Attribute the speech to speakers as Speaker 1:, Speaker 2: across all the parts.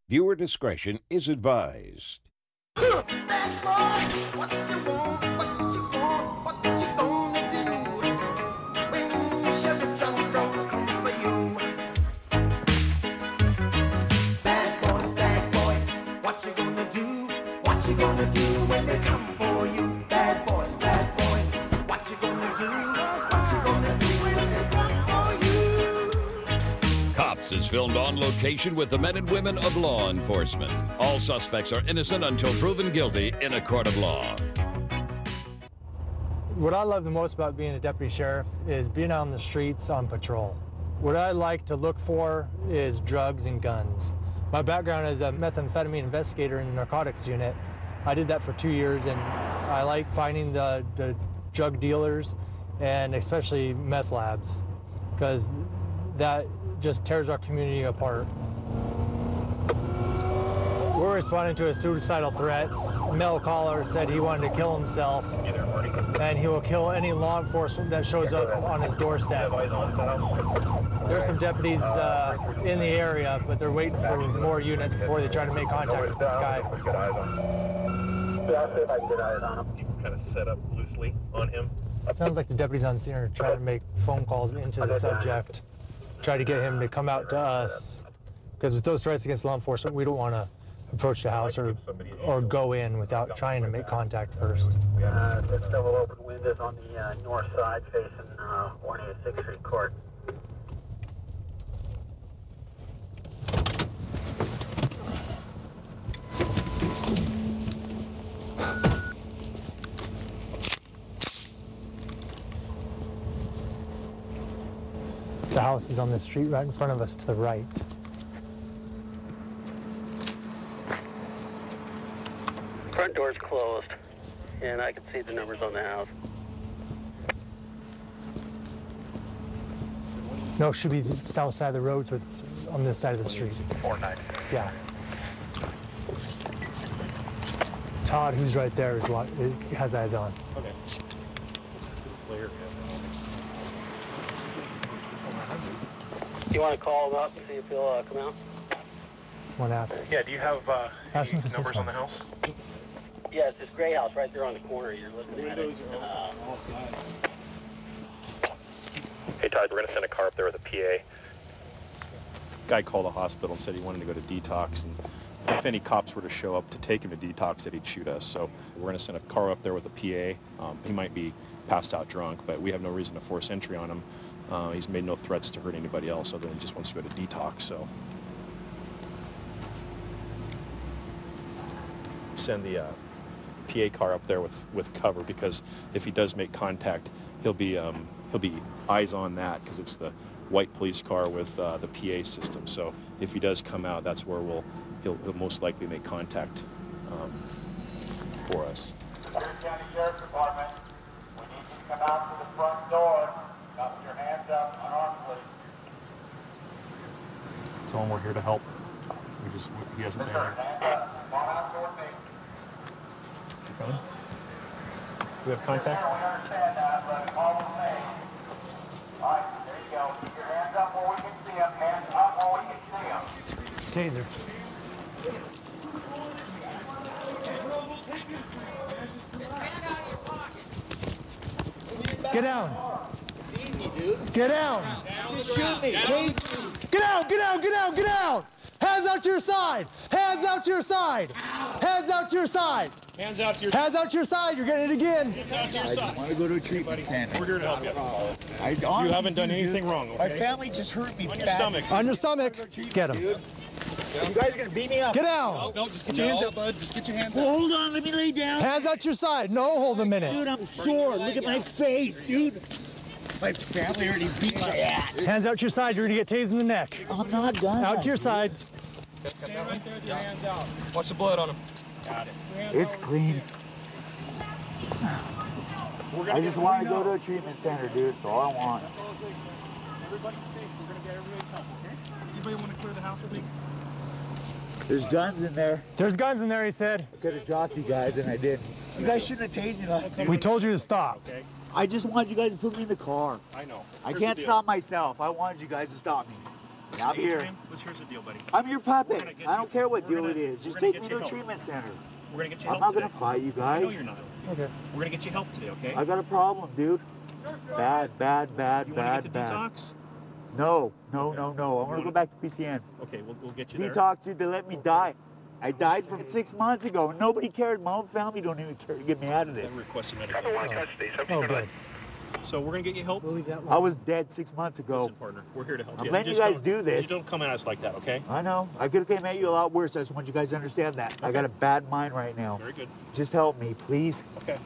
Speaker 1: Viewer discretion is advised.
Speaker 2: Bad boy, what you want, what you want, what you gonna do when Sheriff John Brown come for you? Bad boys, what you gonna do? What you gonna do when they come for you? Bad boys, what you gonna do? What you gonna do when they come for you?
Speaker 1: Cops is filmed on location with the men and women of law enforcement. All suspects are innocent until proven guilty in a court of law.
Speaker 3: What I love the most about being a deputy sheriff is being out on the streets on patrol. What I like to look for is drugs and guns. My background as a methamphetamine investigator in the narcotics unit, I did that for 2 years, and I like finding the drug dealers and especially meth labs, because that just tears our community apart. We're responding to a suicidal threats. A male caller said he wanted to kill himself, and he will kill any law enforcement that shows up on his doorstep. There's some deputies in the area, but they're waiting for more units before they try to make contact with this guy.
Speaker 4: You can kind of set up loosely on him.
Speaker 3: Sounds like the deputies on scene are trying to make phone calls into the subject, try to get him to come out to us, because with those threats against law enforcement, we don't want to approach the house or go in without trying to make contact first.
Speaker 5: There's several open windows on the north side facing 186th Street Court.
Speaker 3: The house is on the street right in front of us to the right.
Speaker 5: Front door's closed, and I can see the numbers on the house.
Speaker 3: No, it should be the south side of the road, so it's on this side of the street.
Speaker 4: 490.
Speaker 3: Yeah. Todd, who's right there, has eyes on.
Speaker 4: Okay.
Speaker 5: You want to call him up and see if he'll come out?
Speaker 3: Want to ask?
Speaker 4: Yeah, do you have
Speaker 3: Ask him
Speaker 4: any
Speaker 3: if it's this
Speaker 4: numbers on
Speaker 3: one.
Speaker 4: the house?
Speaker 5: Yeah, it's this gray house right there on the corner. You're looking at it.
Speaker 4: Hey, Todd, we're going to send a car up there with a PA.
Speaker 6: Guy called the hospital and said he wanted to go to detox, and if any cops were to show up to take him to detox, that he'd shoot us. So we're going to send a car up there with a PA. He might be passed out drunk, but we have no reason to force entry on him. He's made no threats to hurt anybody else other than he just wants to go to detox. So send the PA car up there with cover, because if he does make contact, he'll be eyes on that, because it's the white police car with the PA system. So if he does come out, that's where he'll most likely make contact for us.
Speaker 7: County Sheriff's Department, we need you to come out to the front door. Got your hands up, unarmed, please.
Speaker 6: Tell him we're here to help. He hasn't been here.
Speaker 7: Hands up. Come on out toward me.
Speaker 6: Do we have contact?
Speaker 7: We understand that, but call the name. All right, there you go. Keep your hands up where we can see them. Hands up where we can see them.
Speaker 3: Taser. Get down. Get down.
Speaker 2: Shoot me, please.
Speaker 3: Get out, get out, get out, get out. Hands out to your side. Hands out to your side. Hands out to your side.
Speaker 4: Hands out to your
Speaker 3: Hands out to your side. You're getting it again.
Speaker 8: I want to go to a treatment center.
Speaker 4: We're here to help you.
Speaker 8: You
Speaker 4: haven't done anything wrong, okay?
Speaker 8: My family just hurt me.
Speaker 4: On your stomach.
Speaker 3: On your stomach. Get him.
Speaker 8: You guys are going to beat me up.
Speaker 3: Get down.
Speaker 4: No, just get your hands up, bud. Just get your hands up.
Speaker 8: Well, hold on. Let me lay down.
Speaker 3: Hands out to your side. No, hold a minute.
Speaker 8: Dude, I'm sore. Look at my face, dude. My family already beat my ass.
Speaker 3: Hands out to your side. You're going to get tased in the neck.
Speaker 8: I'm not done.
Speaker 3: Out to your sides.
Speaker 4: Stand right there with your hands out. Watch the blood on him. Got it.
Speaker 8: It's clean. I just want to go to a treatment center, dude. That's all I want.
Speaker 4: Everybody's safe. We're going to get everybody's help, okay? Anybody want to clear the house with me?
Speaker 8: There's guns in there.
Speaker 3: There's guns in there, he said.
Speaker 8: I could have dropped you guys, and I didn't. You guys shouldn't have tased me last night.
Speaker 3: We told you to stop.
Speaker 4: Okay.
Speaker 8: I just wanted you guys to put me in the car.
Speaker 4: I know.
Speaker 8: I can't stop myself. I wanted you guys to stop me. I'm here.
Speaker 6: Here's the deal, buddy.
Speaker 8: I'm your puppet. I don't care what deal
Speaker 6: gonna-
Speaker 8: it is. Just
Speaker 6: we're gonna
Speaker 8: take me
Speaker 6: get
Speaker 8: to
Speaker 6: you
Speaker 8: a
Speaker 6: help.
Speaker 8: treatment center.
Speaker 6: We're gonna get you
Speaker 8: I'm
Speaker 6: help
Speaker 8: not gonna
Speaker 6: today.
Speaker 8: fight you
Speaker 6: I
Speaker 8: guys.
Speaker 6: know you're not.
Speaker 3: Okay.
Speaker 6: We're gonna get you help today, okay?
Speaker 8: I got a problem, dude. Bad, bad, bad,
Speaker 6: You
Speaker 8: bad,
Speaker 6: want to get the
Speaker 8: bad.
Speaker 6: detox?
Speaker 8: No, no, no, no. I'm gonna go back to PCN.
Speaker 6: Okay, we'll get you there.
Speaker 8: Detox, dude. They let me die. I died from 6 months ago. Nobody cared. My own family don't even care to get me out of this.
Speaker 6: I'm requesting medical.
Speaker 3: Oh, good.
Speaker 6: So we're gonna get you help.
Speaker 3: We'll leave that
Speaker 8: I
Speaker 3: one.
Speaker 8: was dead 6 months ago.
Speaker 6: Listen, partner, we're here to help
Speaker 8: I'm
Speaker 6: you.
Speaker 8: letting you
Speaker 6: just
Speaker 8: guys
Speaker 6: don't-
Speaker 8: do this.
Speaker 6: You don't come at us like that, okay?
Speaker 8: I know. I could have came at you a lot worse. I just want you guys to understand that. I got a bad mind right now.
Speaker 6: Very good.
Speaker 8: Just help me, please.
Speaker 6: Okay.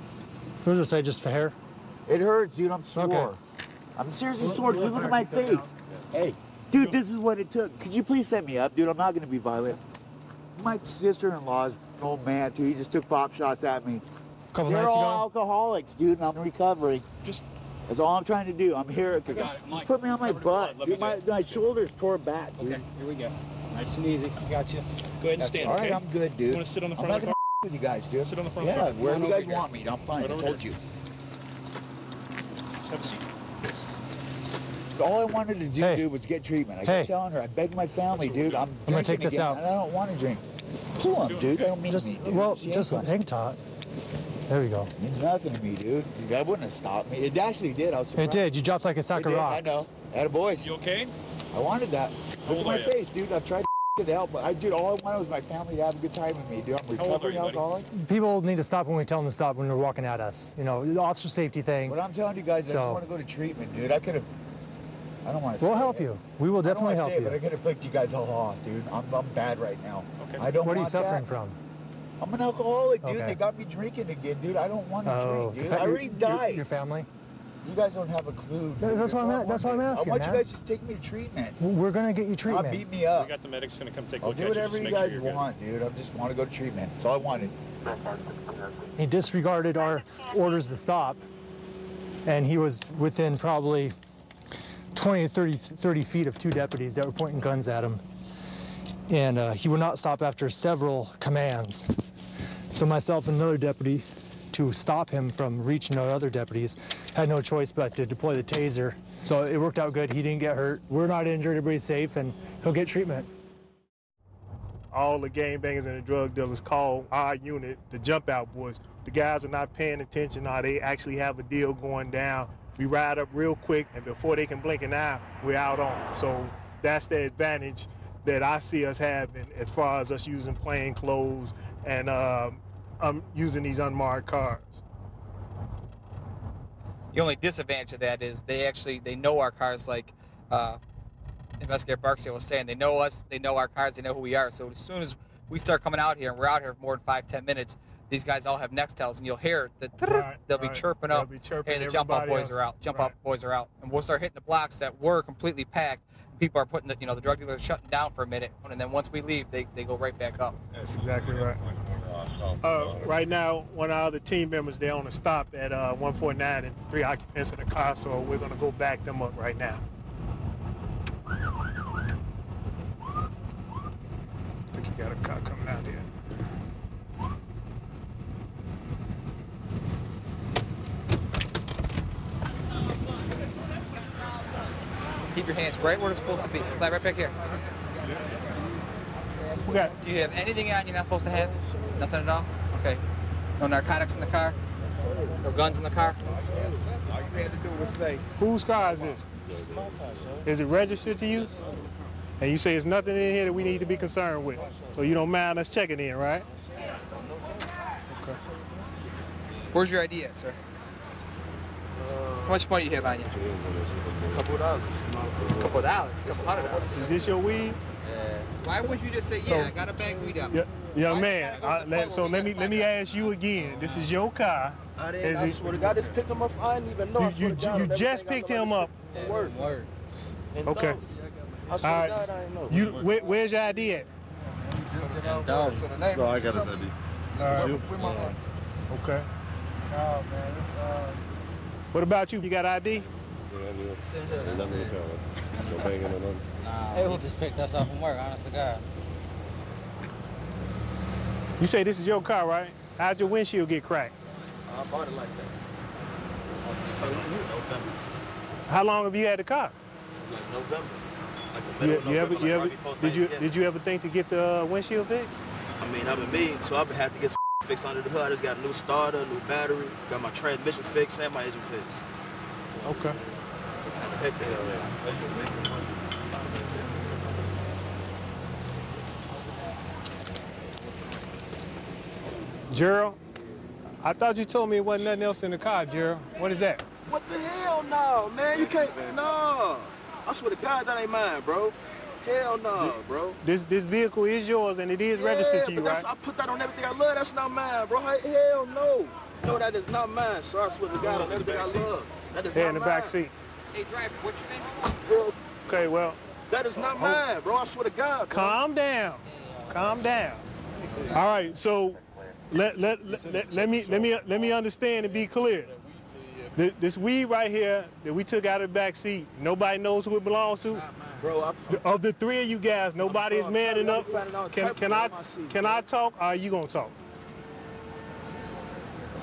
Speaker 3: Who's it say just for hair?
Speaker 8: It hurts, dude. I'm sore.
Speaker 3: Okay.
Speaker 8: I'm seriously sore. Dude, look at my face. Hey, dude, this is what it took. Could you please set me up, dude? I'm not gonna be violent. My sister-in-law's an old man too. He just took pop shots at me.
Speaker 3: Couple
Speaker 8: They're
Speaker 3: nights
Speaker 8: all
Speaker 3: ago.
Speaker 8: alcoholics, dude, and I'm recovering.
Speaker 6: Just
Speaker 8: That's all I'm trying to do. I'm here because
Speaker 6: got it.
Speaker 8: just
Speaker 6: Mike,
Speaker 8: put me on
Speaker 6: it's
Speaker 8: my
Speaker 6: covered in blood.
Speaker 8: butt.
Speaker 6: Let me
Speaker 8: Dude, my,
Speaker 6: see.
Speaker 8: my shoulders tore back, dude.
Speaker 6: okay. Here we go.
Speaker 4: Nice and easy. Got you.
Speaker 6: Go ahead and stand.
Speaker 8: All
Speaker 6: okay?
Speaker 8: right, I'm good, dude.
Speaker 6: You want to sit on the
Speaker 8: I'm
Speaker 6: front
Speaker 8: not
Speaker 6: of the
Speaker 8: gonna
Speaker 6: car?
Speaker 8: with you guys, dude.
Speaker 6: Sit on the front of the
Speaker 8: Yeah,
Speaker 6: car.
Speaker 8: wherever you
Speaker 4: Right
Speaker 8: guys
Speaker 4: over here.
Speaker 8: want me. I'm fine.
Speaker 6: Right
Speaker 8: I
Speaker 6: over
Speaker 8: told
Speaker 6: here.
Speaker 8: you.
Speaker 6: Just have a seat.
Speaker 8: All I wanted to do,
Speaker 3: Hey.
Speaker 8: dude, was get treatment. I
Speaker 3: Hey.
Speaker 8: kept telling her, I begged my family,
Speaker 6: That's what we're
Speaker 8: dude.
Speaker 6: doing.
Speaker 8: I'm
Speaker 3: gonna
Speaker 8: drinking
Speaker 3: take this
Speaker 8: again,
Speaker 3: out.
Speaker 8: and I don't want to drink. Pull on, dude. I don't mean
Speaker 3: Just
Speaker 8: me, dude.
Speaker 3: well,
Speaker 8: She
Speaker 3: just
Speaker 8: ain't
Speaker 3: hang taut. There we go.
Speaker 8: means nothing to me, dude. That wouldn't have stopped me. It actually did. I was
Speaker 3: It
Speaker 8: surprised.
Speaker 3: did. You dropped like a
Speaker 8: It
Speaker 3: sack of
Speaker 8: did,
Speaker 3: rocks.
Speaker 8: I know. Atta boys.
Speaker 6: You okay?
Speaker 8: I wanted that. Look
Speaker 6: old
Speaker 8: at my
Speaker 6: are you?
Speaker 8: face, dude. I've tried to help, but I did. All I wanted was my family to have a good time with me, dude. I'm
Speaker 6: How old are
Speaker 8: recovering
Speaker 6: you, buddy?
Speaker 8: alcoholic.
Speaker 3: People need to stop when we tell them to stop when they're walking at us. You know, the officer safety thing.
Speaker 8: But I'm telling you guys, I
Speaker 3: So-
Speaker 8: just want to go to treatment, dude. I could have. I don't want to.
Speaker 3: We'll
Speaker 8: say
Speaker 3: help
Speaker 8: it.
Speaker 3: you. We will definitely
Speaker 8: I
Speaker 3: help
Speaker 8: don't wanna say it,
Speaker 3: you.
Speaker 8: but I could have picked you guys all off, dude. I'm bad right now.
Speaker 6: Okay.
Speaker 8: I don't
Speaker 3: What are you
Speaker 8: want
Speaker 3: suffering
Speaker 8: that.
Speaker 3: from?
Speaker 8: I'm an alcoholic, dude.
Speaker 3: Okay.
Speaker 8: They got me drinking again, dude. I don't want to
Speaker 3: Oh,
Speaker 8: drink, dude. I already died.
Speaker 3: Your family?
Speaker 8: You guys don't have a clue.
Speaker 3: That's
Speaker 8: dude.
Speaker 3: what I'm
Speaker 8: all I
Speaker 3: at- that's
Speaker 8: want,
Speaker 3: what I'm
Speaker 8: dude.
Speaker 3: asking,
Speaker 8: I want
Speaker 3: man.
Speaker 8: you guys to take me to treatment.
Speaker 3: We're gonna get you
Speaker 8: I'll
Speaker 3: treatment.
Speaker 8: beat me up.
Speaker 6: We got the medics gonna come take a
Speaker 8: I'll
Speaker 6: look
Speaker 8: do
Speaker 6: at you.
Speaker 8: whatever
Speaker 6: Just
Speaker 8: you
Speaker 6: make sure
Speaker 8: guys
Speaker 6: you're good.
Speaker 8: want, dude. I just want to go to treatment. That's all I wanted.
Speaker 3: He disregarded our orders to stop, and he was within probably 20 to 30 feet of two deputies that were pointing guns at him. And he would not stop after several commands. So myself and another deputy, to stop him from reaching our other deputies, had no choice but to deploy the taser. So it worked out good. He didn't get hurt. We're not injured. Everybody's safe, and he'll get treatment.
Speaker 9: All the gangbangers and the drug dealers call our unit the jump out boys. The guys are not paying attention or they actually have a deal going down. We ride up real quick and before they can blink an eye, we're out on. So that's the advantage that I see us having as far as us using plain clothes and using these unmarked cars.
Speaker 10: The only disadvantage of that is they know our cars, like Investigator Barksdale was saying. They know us, they know our cars, they know who we are. So as soon as we start coming out here and we're out here for more than 5-10 minutes, these guys all have Nextels and you'll hear the they'll be chirping up.
Speaker 9: They'll be chirping,
Speaker 10: Hey, the jump out
Speaker 9: everybody
Speaker 10: boys
Speaker 9: else.
Speaker 10: are out. Jump
Speaker 9: Right.
Speaker 10: out boys are out. And we'll start hitting the blocks that were completely packed. People are putting the drug dealers shutting down for a minute, and then once we leave, they go right back up.
Speaker 9: That's exactly right. Right now, one of our other team members, they're on a stop at 149 and 3 occupants in the car, so we're going to go back them up right now. I think you got a car coming out here.
Speaker 10: Keep your hands right where they're supposed to be. Slide right back here.
Speaker 9: We got
Speaker 10: Do you have anything on you're not supposed to have? Nothing at all? Okay. No narcotics in the car? No guns in the car?
Speaker 8: All you had to do was say,
Speaker 9: whose car is this? Is it registered to you? And you say there's nothing in here that we need to be concerned with. So you don't mind us checking in, right? Okay.
Speaker 10: Where's your ID at, sir? How much money do you have on you?
Speaker 8: $2 dollars.
Speaker 10: Couple of dollars, couple $100.
Speaker 9: Is this your weed?
Speaker 10: Why would you just say, yeah, I got a bag of weed up?
Speaker 9: Yeah, young
Speaker 10: Why
Speaker 9: man.
Speaker 10: you gotta go to the
Speaker 9: So
Speaker 10: phone when
Speaker 9: let
Speaker 10: we
Speaker 9: me
Speaker 10: got
Speaker 9: ask you again. This is your car.
Speaker 11: I
Speaker 9: Is
Speaker 11: swear
Speaker 9: it-
Speaker 11: to God, just picked him up. I didn't even know. I swear to God,
Speaker 9: you
Speaker 11: on
Speaker 9: just
Speaker 11: everything I
Speaker 9: picked
Speaker 11: know,
Speaker 9: him
Speaker 11: I
Speaker 9: up.
Speaker 11: just- Word. And
Speaker 9: Okay.
Speaker 11: dogs. I swear
Speaker 9: All
Speaker 11: to
Speaker 9: right.
Speaker 11: God, I didn't know.
Speaker 9: You where's your ID at?
Speaker 11: No, I got his ID.
Speaker 9: Okay. What about you? You got ID?
Speaker 12: Hey, who just picked us up from work, honest to God?
Speaker 9: You say this is your car, right? How'd your windshield get cracked?
Speaker 11: I bought it like that. I just came in November.
Speaker 9: How long have you had the car?
Speaker 11: Since like November.
Speaker 9: Did you ever think to get the windshield fixed?
Speaker 11: I mean, I've been meaning, so I've been having to get some fixed under the hood. I just got a new starter, a new battery, got my transmission fixed, and my engine fixed.
Speaker 9: Okay.
Speaker 11: Heck yeah.
Speaker 9: Gerald, I thought you told me it wasn't nothing else in the car, Gerald. What is that?
Speaker 11: What the hell, no, man? You can't, no. I swear to God, that ain't mine, bro. Hell no, bro.
Speaker 9: This vehicle is yours and it is registered to you, right?
Speaker 11: I put that on everything I love. That's not mine, bro. Hell no. No, that is not mine. So I swear to God, on everything I love. That is not mine.
Speaker 9: In the back seat.
Speaker 10: Hey, driver, what's your name?
Speaker 9: Okay, well.
Speaker 11: That is not mine, bro. I swear to God, bro.
Speaker 9: Calm down. Calm down. All right, so let me understand and be clear. This weed right here that we took out of the back seat, nobody knows who it belongs to.
Speaker 11: Bro,
Speaker 9: of the three of you guys, nobody is man enough. Can I talk? Or are you gonna talk?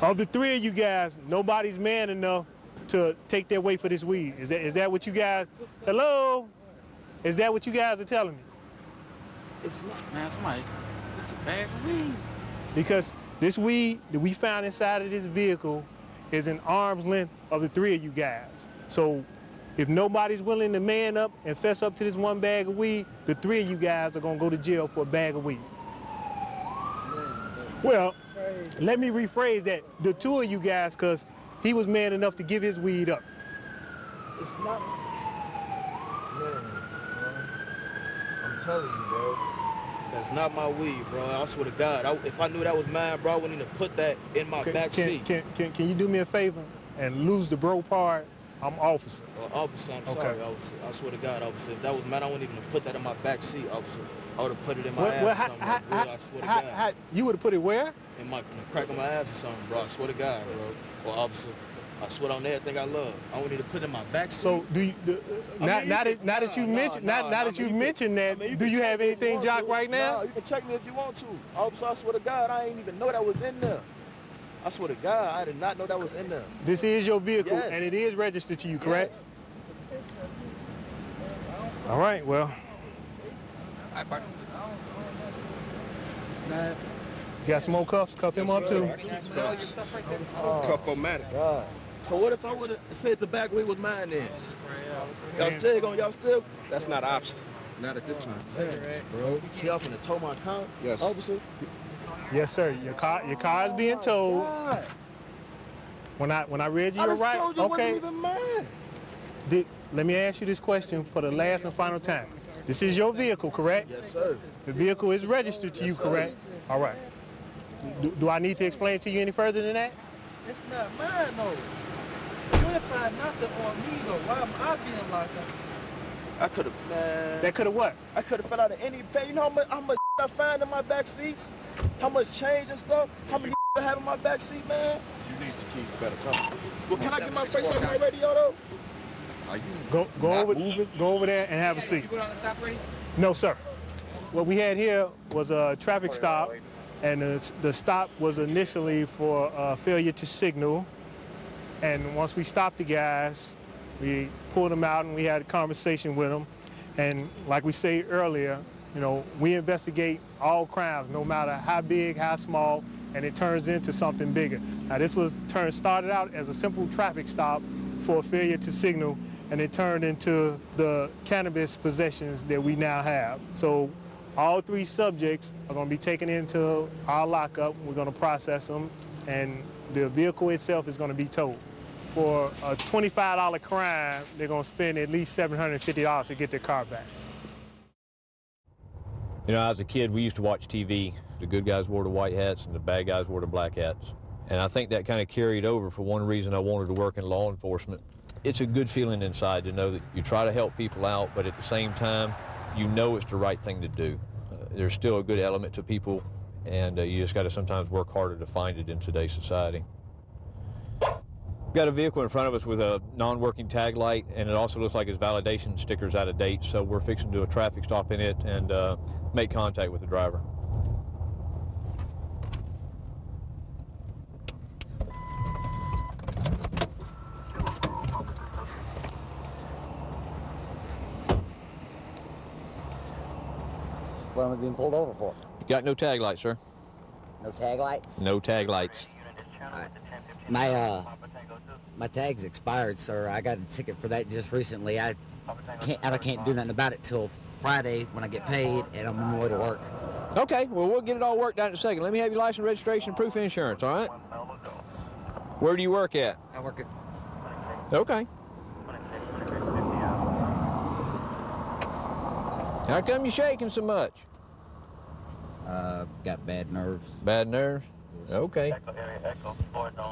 Speaker 9: Of the three of you guys, nobody's man enough to take their weight for this weed. Is that what you guys? Hello? Is that what you guys are telling me?
Speaker 12: It's not, man. Somebody, it's a bag of weed.
Speaker 9: Because this weed that we found inside of this vehicle is an arm's length of the three of you guys. So if nobody's willing to man up and fess up to this one bag of weed, the three of you guys are gonna go to jail for a bag of weed. Well, let me rephrase that. The two of you guys, because he was man enough to give his weed up.
Speaker 11: It's not, man, I'm telling you, bro. That's not my weed, bro. I swear to God. If I knew that was mine, bro, I wouldn't even put that in my back seat.
Speaker 9: Can you do me a favor and lose the bro part? I'm officer.
Speaker 11: Officer, I'm sorry, officer. I swear to God, officer. If that was mine, I wouldn't even put that in my back seat, officer. I would have put it in my ass or something, bro. I swear to God.
Speaker 9: You would have put it where?
Speaker 11: In the crack of my ass or something, bro. I swear to God, bro. Or officer. I swear on everything I love. I would need to put it in my back seat.
Speaker 9: So do you? Now that you mentioned that, do you have anything, Jock, right now?
Speaker 11: No, you can check me if you want to. Officer, I swear to God, I ain't even know that was in there. I swear to God, I did not know that was in there.
Speaker 9: This is your vehicle,
Speaker 11: Yes.
Speaker 9: and it is registered to you, correct?
Speaker 11: Yes.
Speaker 9: All right, well. Got some more cuffs? Cuff him up, too.
Speaker 11: Cuff-o-matic. God. So what if I would have said the back wheel was mine then? Y'all still? That's not an option.
Speaker 13: Not at this time.
Speaker 11: Bro, y'all finna tow my car?
Speaker 13: Yes.
Speaker 11: Officer?
Speaker 9: Yes, sir. Your car is being towed.
Speaker 11: God.
Speaker 9: When I read you,
Speaker 11: I
Speaker 9: you're
Speaker 11: just
Speaker 9: right.
Speaker 11: told you it
Speaker 9: Okay.
Speaker 11: wasn't even mine.
Speaker 9: Let me ask you this question for the last and final time. This is your vehicle, correct?
Speaker 11: Yes, sir.
Speaker 9: The vehicle is registered to you,
Speaker 11: sir.
Speaker 9: correct? All right. Do I need to explain to you any further than that?
Speaker 12: It's not mine, though. You didn't find nothing on me, though. Why am I being locked up?
Speaker 11: I could have, man.
Speaker 9: That could have what?
Speaker 11: I could have fell out of any. You know how much I find in my back seats? How much change and stuff? How many I have in my back seat, man?
Speaker 13: You need to keep better company.
Speaker 11: Well, can I get my face on my radio, though?
Speaker 13: Are you
Speaker 9: Go over there and have a seat.
Speaker 10: You go down the stop already?
Speaker 9: No, sir. What we had here was a traffic stop, and the stop was initially for failure to signal. And once we stopped the guys, we pulled them out and we had a conversation with them. And like we said earlier, you know, we investigate all crimes, no matter how big, how small, and it turns into something bigger. Now this started out as a simple traffic stop for failure to signal, and it turned into the cannabis possessions that we now have. So all three subjects are going to be taken into our lockup. We're going to process them, and the vehicle itself is going to be towed. For a $25 crime, they're going to spend at least $750 to get their car back.
Speaker 14: You know, as a kid, we used to watch TV. The good guys wore the white hats and the bad guys wore the black hats. And I think that kind of carried over. For one reason, I wanted to work in law enforcement. It's a good feeling inside to know that you try to help people out, but at the same time, you know it's the right thing to do. There's still a good element to people, and you just got to sometimes work harder to find it in today's society. We've got a vehicle in front of us with a non-working tag light, and it also looks like its validation sticker's out of date, so we're fixing to do a traffic stop in it and make contact with the driver.
Speaker 15: What am I being pulled over for?
Speaker 14: You got no tag lights, sir.
Speaker 15: No tag lights?
Speaker 14: No tag lights.
Speaker 15: My tag's expired, sir. I got a ticket for that just recently. I can't do nothing about it till Friday when I get paid, and I'm on my way to work.
Speaker 14: Okay, well, we'll get it all worked out in a second. Let me have your license, registration, proof of insurance, all right? Where do you work at?
Speaker 15: I work at...
Speaker 14: Okay. How come you shaking so much?
Speaker 15: Got bad nerves.
Speaker 14: Bad nerves? Okay.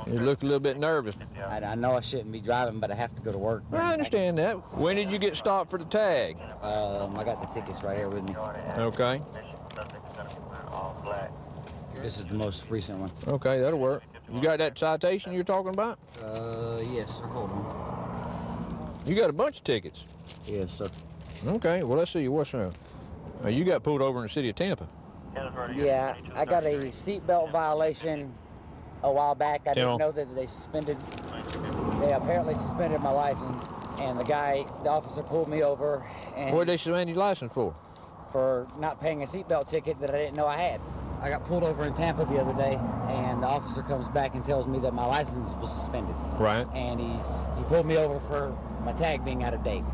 Speaker 14: You look a little bit nervous.
Speaker 15: I know I shouldn't be driving, but I have to go to work.
Speaker 14: I understand that. When did you get stopped for the tag?
Speaker 15: I got the tickets right here with me.
Speaker 14: Okay.
Speaker 15: This is the most recent one.
Speaker 14: Okay, that'll work. You got that citation you're talking about?
Speaker 15: Yes, sir. Hold on.
Speaker 14: You got a bunch of tickets?
Speaker 15: Yes, sir.
Speaker 14: Okay, well, let's see. What's you got pulled over in the city of Tampa.
Speaker 15: Yeah, I got a seatbelt violation a while back. I didn't know that they apparently suspended my license, and the officer pulled me over. And
Speaker 14: what did they suspend your license for?
Speaker 15: For not paying a seatbelt ticket that I didn't know I had. I got pulled over in Tampa the other day, and the officer comes back and tells me that my license was suspended.
Speaker 14: Right.
Speaker 15: And he pulled me over for my tag being out of date.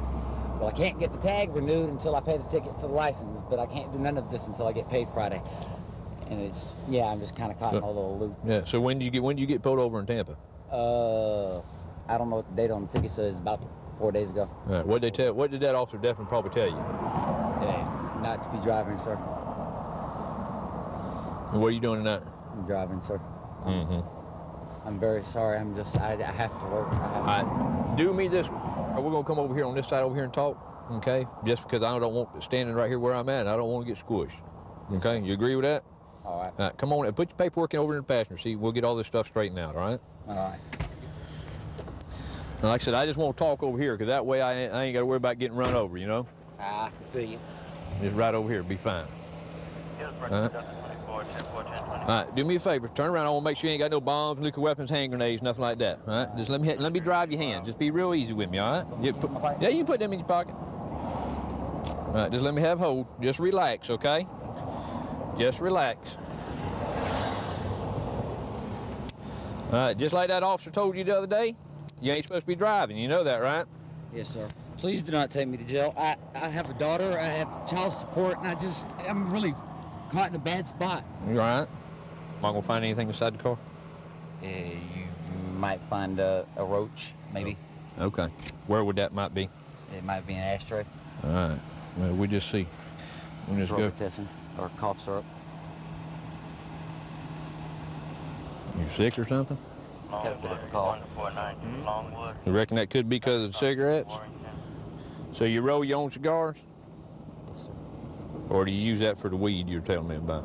Speaker 15: Well, I can't get the tag renewed until I pay the ticket for the license, but I can't do none of this until I get paid Friday. And I'm just kind of caught in a little loop.
Speaker 14: Yeah. So when did you get pulled over in Tampa?
Speaker 15: I don't know what the date on the ticket says. About 4 days ago.
Speaker 14: All right. What did that officer definitely probably tell you?
Speaker 15: Not to be driving, sir.
Speaker 14: And what are you doing tonight?
Speaker 15: I'm driving, sir. I'm very sorry. I have to work.
Speaker 14: All right. Do me this. We're going to come over here on this side over here and talk, okay? Just because I don't want standing right here where I'm at, I don't want to get squished. Okay? You agree with that?
Speaker 15: All right.
Speaker 14: All right, come on, put your paperwork in over in the passenger seat. We'll get all this stuff straightened out, all right?
Speaker 15: All right.
Speaker 14: And like I said, I just want to talk over here because that way I ain't got to worry about getting run over, you know?
Speaker 15: I can feel you.
Speaker 14: Just right over here, be fine. All right? All right, do me a favor. Turn around. I want to make sure you ain't got no bombs, nuclear weapons, hand grenades, nothing like that. All right? Just let me drive your hand. Just be real easy with me, all right? You can put them in your pocket. All right, just let me have hold. Just relax, okay? Just relax. All right, just like that officer told you the other day, you ain't supposed to be driving. You know that, right?
Speaker 15: Yes, sir. Please do not take me to jail. I have a daughter. I have child support, and I'm really caught in a bad spot.
Speaker 14: You all right? Am I going to find anything inside the car?
Speaker 15: You might find a roach, maybe.
Speaker 14: Okay. Where would that might be?
Speaker 15: It might be an ashtray.
Speaker 14: All right. Well, we just see. We just go.
Speaker 15: Robitussin or cough syrup.
Speaker 14: You sick or something?
Speaker 15: Got a bit of a cough.
Speaker 14: You reckon that could be because of the cigarettes? So you roll your own cigars?
Speaker 15: Yes, sir.
Speaker 14: Or do you use that for the weed you were telling me about?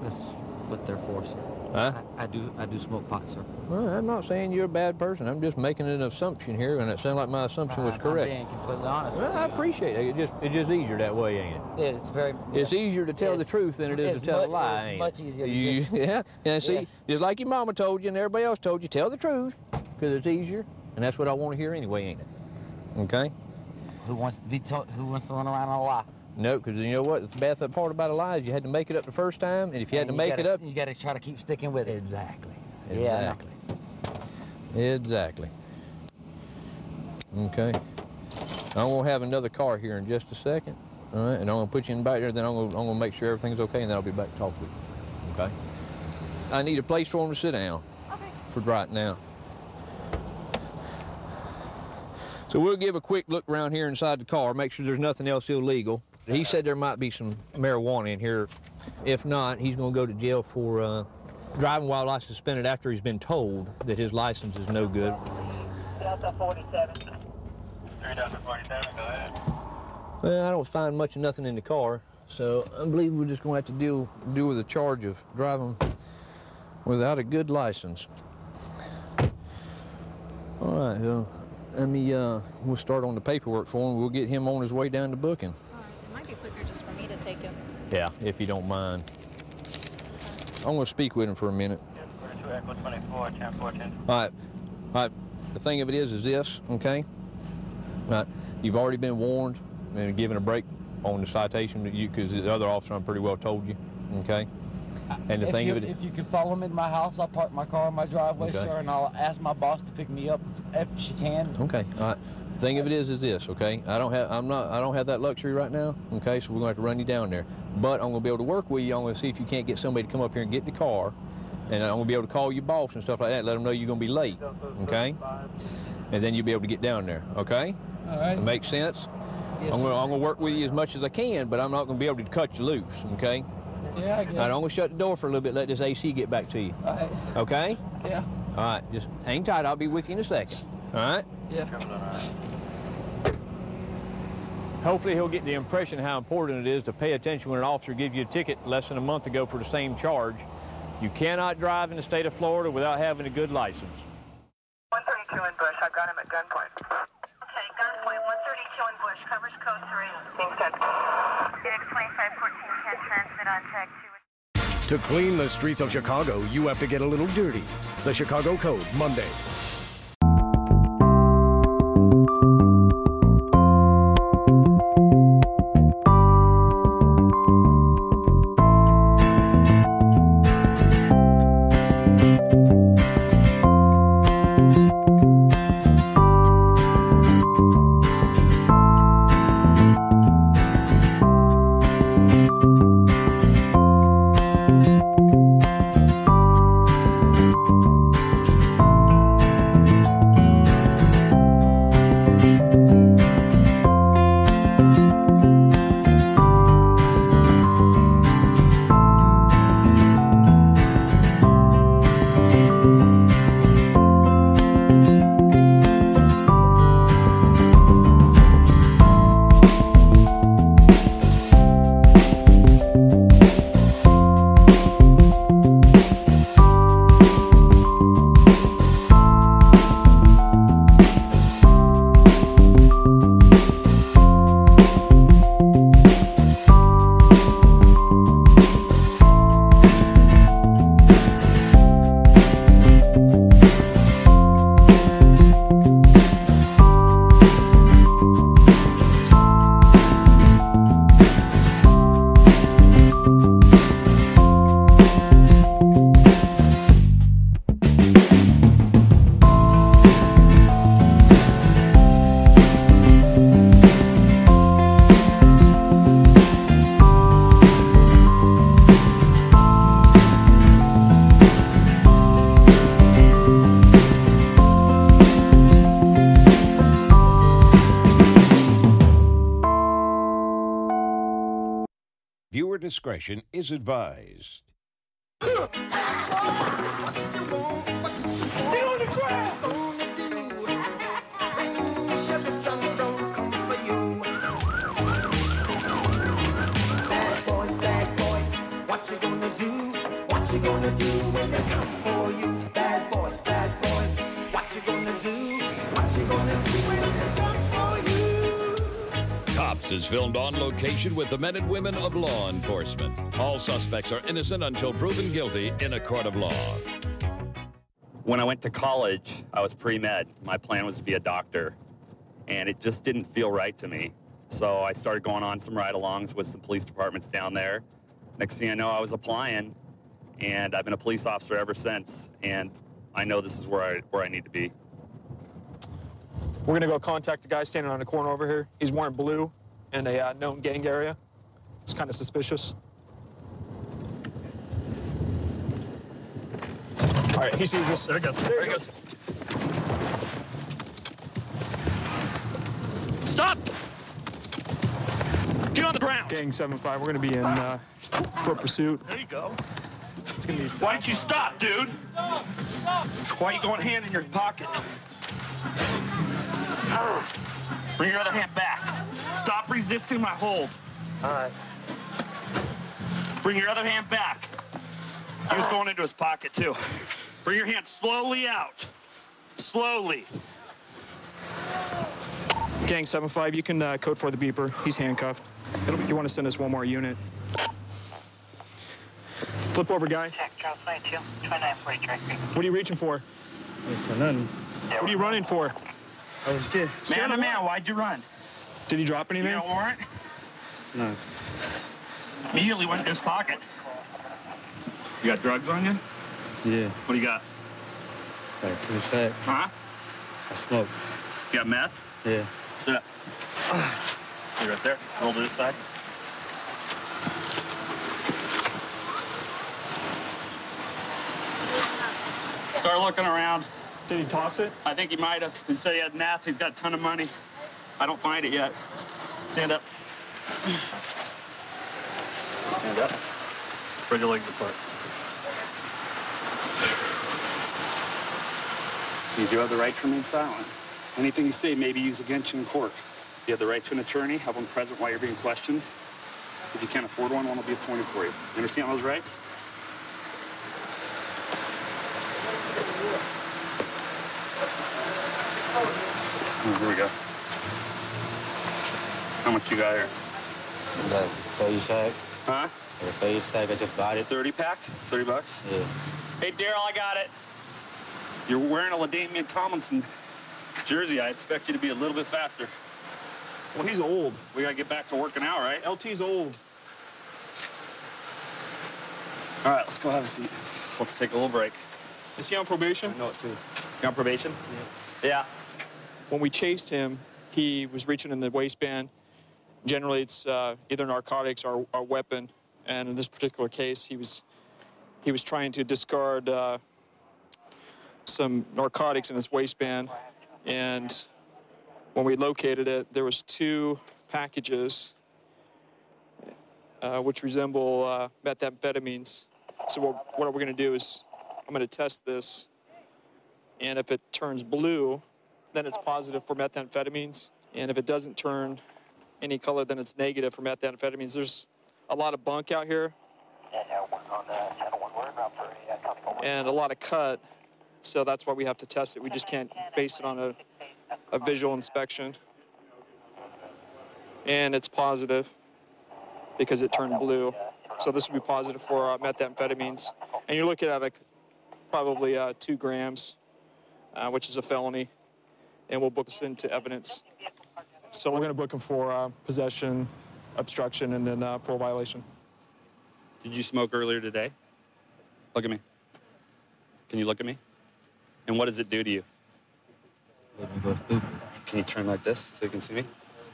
Speaker 15: That's what they're for, sir.
Speaker 14: Huh?
Speaker 15: I do smoke pot, sir.
Speaker 14: Well, I'm not saying you're a bad person. I'm just making an assumption here, and it sounded like my assumption was correct.
Speaker 15: I'm being completely honest.
Speaker 14: Well, I appreciate it. It's just easier that way, ain't it?
Speaker 15: Yeah, it's very.
Speaker 14: It's easier to tell the truth than it is to tell a lie, ain't it?
Speaker 15: Much easier to just...
Speaker 14: Yeah, and see,
Speaker 15: Yes.
Speaker 14: just like your mama told you and everybody else told you, tell the truth, because it's easier, and that's what I want to hear anyway, ain't it? Okay?
Speaker 15: Who wants to run around on a lie?
Speaker 14: No, because you know what? The bad part about a lie is you had to make it up the first time, and if you had to make it up...
Speaker 15: You got to try to keep sticking with it.
Speaker 14: Exactly.
Speaker 15: Yeah,
Speaker 14: Exactly. Okay. I'm going to have another car here in just a second, all right? And I'm going to put you in back there, then I'm going to make sure everything's okay, and then I'll be back to talk with you, okay? I need a place for him to sit down for right now. So we'll give a quick look around here inside the car, make sure there's nothing else illegal. He said there might be some marijuana in here. If not, he's going to go to jail for driving while license suspended after he's been told that his license is no good.
Speaker 5: Delta 47. 3 Delta 47, go ahead.
Speaker 14: Well, I don't find much of nothing in the car, so I believe we're just going to have to deal with the charge of driving without a good license. All right, well, we'll start on the paperwork for him. We'll get him on his way down to booking.
Speaker 16: It might be quicker just for me to take him.
Speaker 14: Yeah, if you don't mind. I'm going to speak with him for a minute.
Speaker 5: 42 Echo 24, 1014.
Speaker 14: All right. The thing of it is this, okay? All right. You've already been warned and given a break on the citation, because the other officer I'm pretty well told you, okay? And the thing of it,
Speaker 17: if you can follow me to my house, I'll park my car in my driveway,
Speaker 14: Okay.
Speaker 17: sir, and I'll ask my boss to pick me up if she can.
Speaker 14: okay, all right. The thing of it is this, okay? I don't have that luxury right now, okay? So we're gonna have to run you down there. But I'm gonna be able to work with you. I'm gonna see if you can't get somebody to come up here and get the car, and I'm gonna be able to call your boss and stuff like that. Let them know you're gonna be late, okay? And then you'll be able to get down there, okay?
Speaker 17: All right.
Speaker 14: That makes sense?
Speaker 17: Yes,
Speaker 14: I'm
Speaker 17: sir.
Speaker 14: gonna work with you as much as I can, but I'm not gonna be able to cut you loose, okay?
Speaker 17: Yeah, I guess.
Speaker 14: All right, I'm gonna shut the door for a little bit, let this AC get back to you.
Speaker 17: All right.
Speaker 14: Okay?
Speaker 17: Yeah.
Speaker 14: All right, just hang tight. I'll be with you in a second. All right?
Speaker 17: Yeah.
Speaker 14: Hopefully he'll get the impression how important it is to pay attention when an officer gives you a ticket less than a month ago for the same charge. You cannot drive in the state of Florida without having a good license.
Speaker 18: 132 in Bush. I've got him at gunpoint. Okay, gunpoint 132 in Bush. Covers code 3. Being sent. Phoenix 2514 can transmit on tag 2.
Speaker 19: To clean the streets of Chicago, you have to get a little dirty. The Chicago Code, Monday.
Speaker 1: Viewer discretion is advised.
Speaker 2: Bad boys, what you gonna do? What you gonna do when they come for you? Bad boys, what you gonna do? What you gonna do when they come for you?
Speaker 1: Cops is filmed on location with the men and women of law enforcement. All suspects are innocent until proven guilty in a court of law.
Speaker 20: When I went to college, I was pre-med. My plan was to be a doctor, and it just didn't feel right to me. So I started going on some ride-alongs with some police departments down there. Next thing I know, I was applying, and I've been a police officer ever since, and I know this is where I need to be.
Speaker 4: We're gonna go contact the guy standing on the corner over here. He's wearing blue in a known gang area. It's kind of suspicious. All right, he sees us. There he goes. There he goes.
Speaker 20: Stop! Get on the ground!
Speaker 4: Gang 7-5, we're gonna be in foot pursuit.
Speaker 20: There you go.
Speaker 4: It's gonna be.
Speaker 20: Why did you stop, dude? Why are you going hand in your pocket? Bring your other hand back. Stop resisting my hold.
Speaker 2: All right.
Speaker 20: Bring your other hand back. He was going into his pocket, too. Bring your hand slowly out. Slowly.
Speaker 4: Gang 7-5, you can code for the beeper. He's handcuffed. You want to send us one more unit. Flip over, guy.
Speaker 18: Check, Charles 92, 2943.
Speaker 4: What are you reaching for?
Speaker 11: For nothing.
Speaker 4: What are you running for?
Speaker 11: I was scared.
Speaker 20: Man to man, why'd you run?
Speaker 4: Did he drop anything?
Speaker 20: You got a warrant?
Speaker 13: No.
Speaker 20: Immediately went in his pocket. You got drugs on you?
Speaker 13: Yeah.
Speaker 20: What do you got?
Speaker 13: Like 2 sacks.
Speaker 20: Huh?
Speaker 13: I smoke.
Speaker 20: You got meth?
Speaker 13: Yeah.
Speaker 20: Sit up. Stay right there. Roll to this side. Start looking around.
Speaker 4: Did he toss it?
Speaker 20: I think he might have. He said he had meth. He's got a ton of money. I don't find it yet. Stand up. Stand up. Spread your legs apart. So you do have the right to remain silent. Anything you say may be used against you in court. You have the right to an attorney, have one present while you're being questioned. If you can't afford one will be appointed for you. You understand those rights? Here we go. How much you got here?
Speaker 13: Like 30 sack.
Speaker 20: Huh?
Speaker 13: Like 30 sack. I just bought it.
Speaker 20: 30 pack? 30 bucks?
Speaker 13: Yeah.
Speaker 20: Hey, Daryl, I got it. You're wearing a LaDainian Tomlinson jersey. I expect you to be a little bit faster.
Speaker 4: Well, he's old.
Speaker 20: We gotta get back to working out, right?
Speaker 4: LT's old.
Speaker 20: All right, let's go have a seat. Let's take a little break.
Speaker 4: Is he on probation?
Speaker 20: No, too. You on probation? Yeah.
Speaker 4: When we chased him, he was reaching in the waistband. Generally, it's either narcotics or a weapon. And in this particular case, he was trying to discard some narcotics in his waistband. And when we located it, there was 2 packages which resemble methamphetamines. So what we're going to do is I'm going to test this. And if it turns blue, then it's positive for methamphetamines. And if it doesn't turn any color, then it's negative for methamphetamines. There's a lot of bunk out here and a lot of cut, so that's why we have to test it. We just can't base it on a visual inspection. And it's positive because it turned blue. So this would be positive for methamphetamines. And you're looking at probably 2 grams, which is a felony. And we'll book this into evidence. So we're going to book him for possession, obstruction, and then parole violation.
Speaker 20: Did you smoke earlier today? Look at me. Can you look at me? And what does it do to you?
Speaker 13: Let me go stupid.
Speaker 20: Can you turn like this so you can see me?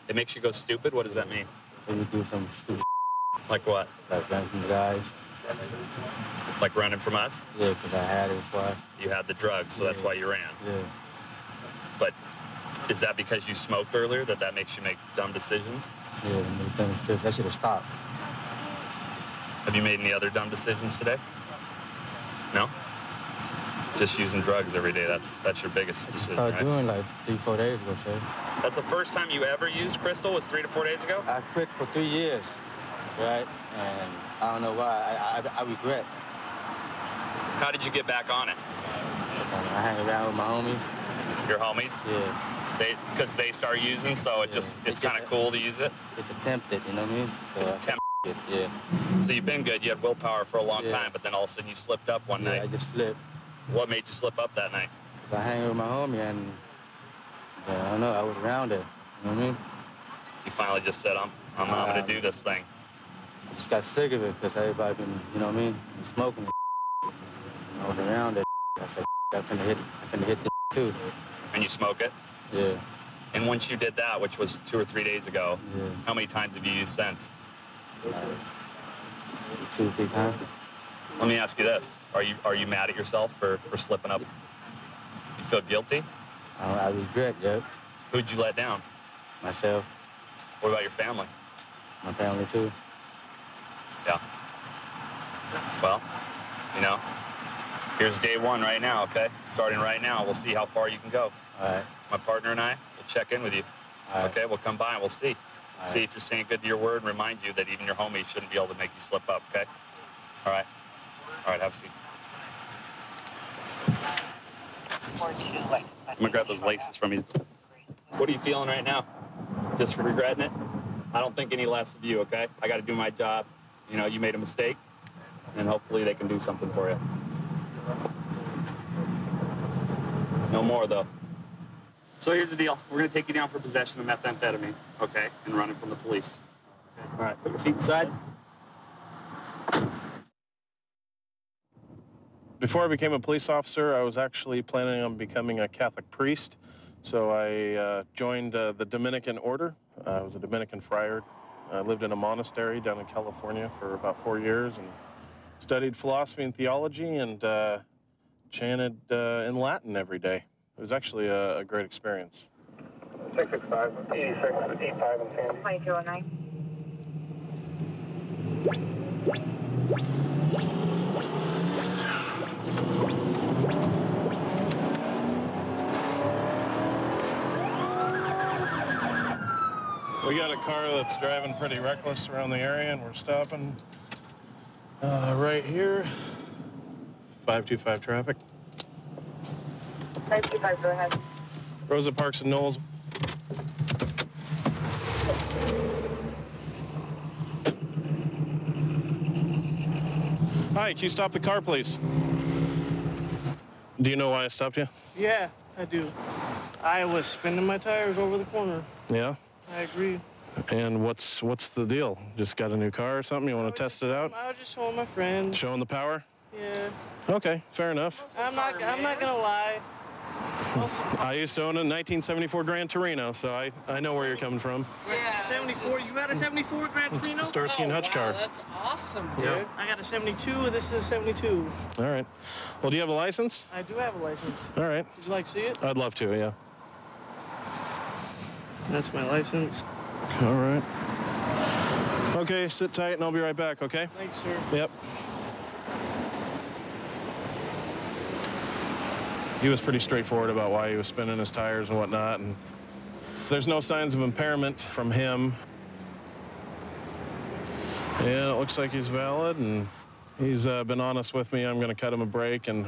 Speaker 20: It makes you go stupid? What does that mean?
Speaker 13: Let me do some stupid.
Speaker 20: Like what?
Speaker 13: Like run from the guys.
Speaker 20: Like running from us?
Speaker 13: Yeah, because I had it, so
Speaker 20: You had the drugs, so that's why you ran.
Speaker 13: Yeah.
Speaker 20: But is that because you smoked earlier that makes you make dumb decisions?
Speaker 13: Yeah, I should have stopped.
Speaker 20: Have you made any other dumb decisions today? No? Just using drugs every day, that's your biggest decision,
Speaker 13: I
Speaker 20: right?
Speaker 13: doing like 3-4 days ago, sir.
Speaker 20: That's the first time you ever used crystal, was 3 to 4 days ago?
Speaker 13: I quit for 3 years, right? And I don't know why. I regret.
Speaker 20: How did you get back on it?
Speaker 13: I hang around with my homies.
Speaker 20: Your homies?
Speaker 13: Yeah.
Speaker 20: Because they start using, so it's kind of cool to use it?
Speaker 13: It's attempted, you know what I mean? So
Speaker 20: It's attempted.
Speaker 13: Yeah.
Speaker 20: So you've been good. You had willpower for a long time, but then all of a sudden you slipped up one night.
Speaker 13: I just flipped.
Speaker 20: What made you slip up that night?
Speaker 13: I hang with my homie and I don't know, I was around it. You know what I mean?
Speaker 20: You finally just said, I'm going to do this thing.
Speaker 13: I just got sick of it because everybody been, you know what I mean, smoking. I was around it. I said, I finna hit this too.
Speaker 20: And you smoke it?
Speaker 13: Yeah.
Speaker 20: And once you did that, which was 2 or 3 days ago, how many times have you used since?
Speaker 13: 2 or 3 times.
Speaker 20: Let me ask you this. Are you mad at yourself for slipping up? You feel guilty?
Speaker 13: I regret, yeah.
Speaker 20: Who'd you let down?
Speaker 13: Myself.
Speaker 20: What about your family?
Speaker 13: My family too.
Speaker 20: Yeah. Well, you know, here's day 1 right now, okay? Starting right now, we'll see how far you can go.
Speaker 13: All right.
Speaker 20: My partner and I will check in with you.
Speaker 13: All right.
Speaker 20: Okay, we'll come by and we'll see.
Speaker 13: All
Speaker 20: See
Speaker 13: right.
Speaker 20: if you're staying good to your word and remind you that even your homies shouldn't be able to make you slip up, okay? All right. All right, have a seat. I'm gonna grab those laces from you. What are you feeling right now? Just regretting it? I don't think any less of you, okay? I gotta do my job. You know, you made a mistake, and hopefully they can do something for you. No more, though. So here's the deal. We're gonna take you down for possession of methamphetamine, okay? And running from the police. Okay? All right, put your feet inside.
Speaker 21: Before I became a police officer, I was actually planning on becoming a Catholic priest. So I joined the Dominican order. I was a Dominican friar. I lived in a monastery down in California for about 4 years and studied philosophy and theology and chanted in Latin every day. It was actually a great experience.
Speaker 7: 665, 86, 85 and Sandy.
Speaker 18: 2209.
Speaker 21: We got a car that's driving pretty reckless around the area, and we're stopping right here. 525 traffic.
Speaker 18: 525, go ahead.
Speaker 21: Rosa Parks and Knowles. Hi, can you stop the car, please? Do you know why I stopped you?
Speaker 22: Yeah, I do. I was spinning my tires over the corner.
Speaker 21: Yeah?
Speaker 22: I agree.
Speaker 21: And what's the deal? Just got a new car or something? You want to test it out?
Speaker 22: I was just showing my friend.
Speaker 21: Showing the power?
Speaker 22: Yeah.
Speaker 21: Okay, fair enough.
Speaker 22: I'm not gonna lie.
Speaker 21: I used to own a 1974 Gran Torino, so I know where you're coming from.
Speaker 22: Yeah. 74. You got a 74 Gran Torino?
Speaker 21: It's the Starsky and Hutch car.
Speaker 22: That's awesome, dude.
Speaker 21: Yeah.
Speaker 22: I got a 72. This is a 72.
Speaker 21: All right. Well, do you have a license?
Speaker 22: I do have a license.
Speaker 21: All right.
Speaker 22: Would you like to see it?
Speaker 21: I'd love to, yeah.
Speaker 22: That's my license.
Speaker 21: All right. Okay, sit tight and I'll be right back, okay?
Speaker 22: Thanks, sir.
Speaker 21: Yep. He was pretty straightforward about why he was spinning his tires and whatnot, and there's no signs of impairment from him. And it looks like he's valid, and he's been honest with me. I'm going to cut him a break, and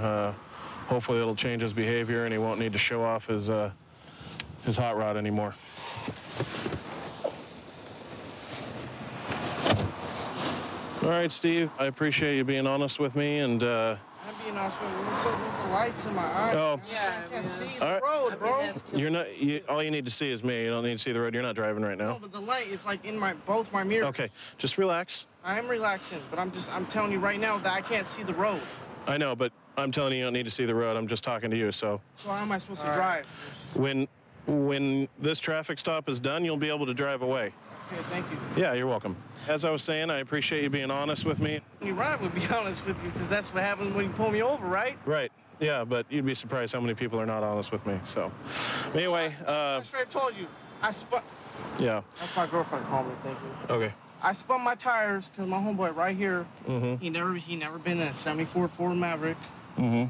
Speaker 21: hopefully it'll change his behavior, and he won't need to show off his hot rod anymore. All right, Steve, I appreciate you being honest with me, and
Speaker 22: I'm being honest with you. What's up with the lights in my eyes?
Speaker 21: Oh.
Speaker 22: Yeah, I can't see
Speaker 21: All
Speaker 22: the
Speaker 21: right.
Speaker 22: road, bro.
Speaker 21: You're not. All you need to see is me. You don't need to see the road. You're not driving right now.
Speaker 22: No, but the light is like in both my mirrors.
Speaker 21: Okay, just relax.
Speaker 22: I am relaxing, but I'm telling you right now that I can't see the road.
Speaker 21: I know, but I'm telling you don't need to see the road. I'm just talking to you. So
Speaker 22: So how am I supposed to drive?
Speaker 21: when this traffic stop is done, you'll be able to drive away.
Speaker 22: Okay, thank you.
Speaker 21: Yeah, you're welcome. As I was saying, I appreciate you being honest with me.
Speaker 22: You're right, to be honest with you, because that's what happens when you pull me over, right?
Speaker 21: Right. Yeah, but you'd be surprised how many people are not honest with me. So, anyway.
Speaker 22: I straight told you.
Speaker 21: Yeah.
Speaker 22: That's my girlfriend calling me. Thank you.
Speaker 21: Okay.
Speaker 22: I spun my tires because my homeboy right here.
Speaker 21: Mm-hmm.
Speaker 22: He never been in a '74 Ford Maverick.
Speaker 21: Mm-hmm.